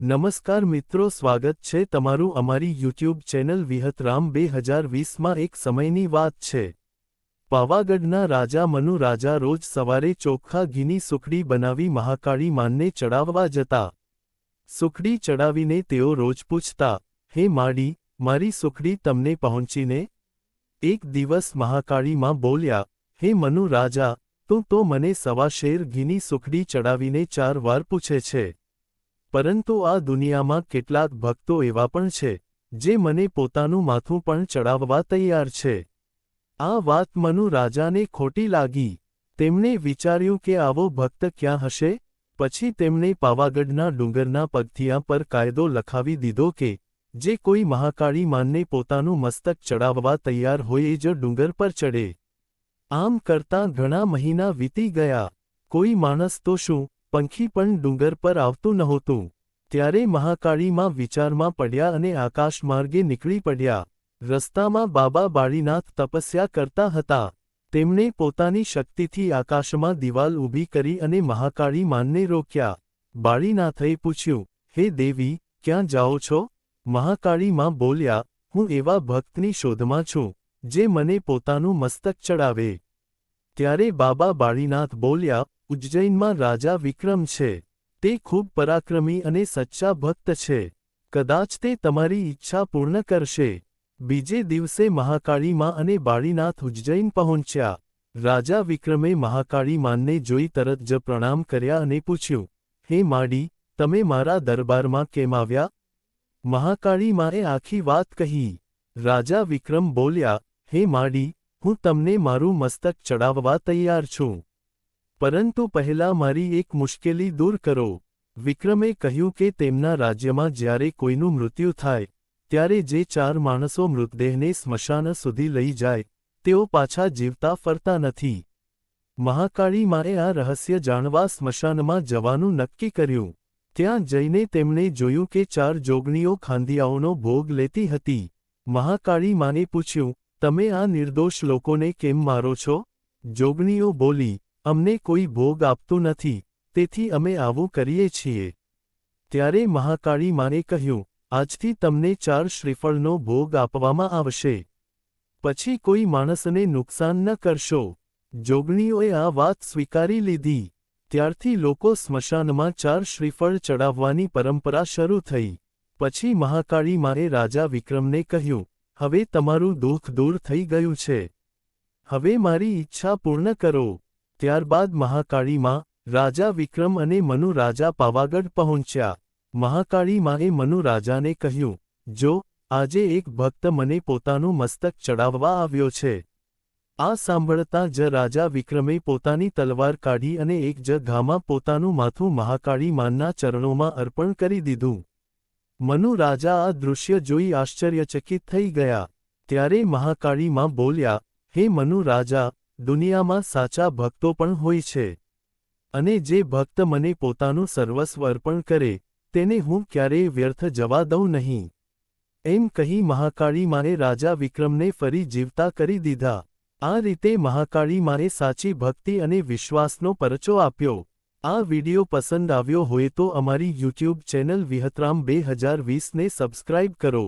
નમસ્કાર મિત્રો, સ્વાગત છે તમારું અમારી યુટ્યુબ ચેનલ વિહતરામ 2020માં એક સમયની વાત છે। પાવાગઢના રાજા મનુ રાજા રોજ સવારે ચોખ્ખા ઘીની સુખડી બનાવી મહાકાળી માનને ચડાવવા જતા। સુખડી ચડાવીને તેઓ રોજ પૂછતા, હે માડી, મારી સુખડી તમને પહોંચીને? એક દિવસ મહાકાળી માં બોલ્યા, હે મનુ રાજા, તું તો મને સવા શેર ઘીની સુખડી ચડાવીને 4 વાર પૂછે છે। પરંતુ આ દુનિયામાં કેટલાક ભક્તો એવા પણ છે, જે મને પોતાનું માથું પણ ચડાવવા તૈયાર છે। આ વાત મનુ રાજાને ખોટી લાગી। તેમણે વિચાર્યું કે આવો ભક્ત ક્યાં હશે? પછી તેમણે પાવાગઢના ડુંગરના પગથિયા પર કાયદો લખાવી દીધો કે જે કોઈ મહાકાળી માનને પોતાનું મસ્તક ચડાવવા તૈયાર હોય એ જ ડુંગર પર ચડે। આમ કરતાં ઘણા મહિના વીતી ગયા। કોઈ માણસ તો શું, પંખી પણ ડુંગર પર આવતું નહોતું। ત્યારે મહાકાળી માં વિચારમાં પડ્યા અને આકાશ માર્ગે નીકળી પડ્યા। રસ્તામાં બાબા બાળીનાથ તપસ્યા કરતા હતા। તેમણે પોતાની શક્તિથી આકાશમાં દિવાલ ઊભી કરી અને મહાકાળી માનને રોક્યા। બાળીનાથે પૂછ્યું, હે દેવી, ક્યાં જાઓ છો? મહાકાળી માં બોલ્યા, હું એવા ભક્તની શોધમાં છું, જે મને પોતાનું મસ્તક ચડાવે। ત્યારે બાબા બાળીનાથ બોલ્યા, ઉજ્જૈનમાં રાજા વિક્રમ છે। તે ખૂબ પરાક્રમી અને સચ્ચા ભક્ત છે। કદાચ તે તમારી ઈચ્છા પૂર્ણ કરશે। બીજે દિવસે મહાકાળી માં અને બાળીનાથ ઉજ્જૈન પહોંચ્યા। રાજા વિક્રમે મહાકાળી માનને જોઈ તરત જ પ્રણામ કર્યા અને પૂછ્યું, હે માડી, તમે મારા દરબારમાં કેમ આવ્યા? મહાકાળી માએ આખી વાત કહી। રાજા વિક્રમ બોલ્યા, હે માડી, હું તમને મારું મસ્તક ચડાવવા તૈયાર છું। પરંતુ પહેલા મારી એક મુશ્કેલી દૂર કરો। વિક્રમે કહ્યું કે તેમના રાજ્યમાં જ્યારે કોઈનું મૃત્યુ થાય, ત્યારે જે 4 માણસો મૃતદેહને સ્મશાન સુધી લઈ જાય, તેઓ પાછા જીવતા ફરતા નથી। મહાકાળી માએ આ રહસ્ય જાણવા સ્મશાનમાં જવાનું નક્કી કર્યું। ત્યાં જઈને તેમણે જોયું કે 4 જોગણીઓ ખાંધિયાઓનો ભોગ લેતી હતી। મહાકાળી માને પૂછ્યું, તમે આ નિર્દોષ લોકોને કેમ મારો છો? જોગણીઓ બોલી, અમને કોઈ ભોગ આપતું નથી, તેથી અમે આવું કરીએ છીએ। ત્યારે મહાકાળી માને કહ્યું, આજથી તમને 4 શ્રીફળનો ભોગ આપવામાં આવશે। પછી કોઈ માણસને નુકસાન ન કરશો। જોગણીઓએ આ વાત સ્વીકારી લીધી। ત્યારથી લોકો સ્મશાનમાં 4 શ્રીફળ ચડાવવાની પરંપરા શરૂ થઈ। પછી મહાકાળી માએ રાજા વિક્રમને કહ્યું, હવે તમારું દુઃખ દૂર થઈ ગયું છે। હવે મારી ઈચ્છા પૂર્ણ કરો। ત્યારબાદ મહાકાળી માં, રાજા વિક્રમ અને મનુ રાજા પાવાગઢ પહોંચ્યા। મહાકાળી માએ મનુ રાજાને કહ્યું, જો, આજે એક ભક્ત મને પોતાનું મસ્તક ચડાવવા આવ્યો છે। આ સાંભળતા જ રાજા વિક્રમે પોતાની તલવાર કાઢી અને એક જ ઘામાં પોતાનું માથું મહાકાળી માનના ચરણોમાં અર્પણ કરી દીધું। મનુ રાજા આ દૃશ્ય જોઈ આશ્ચર્યચકિત થઈ ગયા। ત્યારે મહાકાળી માં બોલ્યા, હે મનુ રાજા, દુનિયામાં સાચા ભક્તો પણ હોય છે। અને જે ભક્ત મને પોતાનું સર્વસ્વ અર્પણ કરે, તેને હું ક્યારેય વ્યર્થ જવા દઉં નહીં। એમ કહી મહાકાળી માએ રાજા વિક્રમને ફરી જીવતા કરી દીધા। આ રીતે મહાકાળી માએ સાચી ભક્તિ અને વિશ્વાસનો પરચો આપ્યો। આ વિડિયો પસંદ આવ્યો હોય તો અમારી યુટ્યુબ ચેનલ વિહતરામ 2020 ને સબસ્ક્રાઇબ કરો।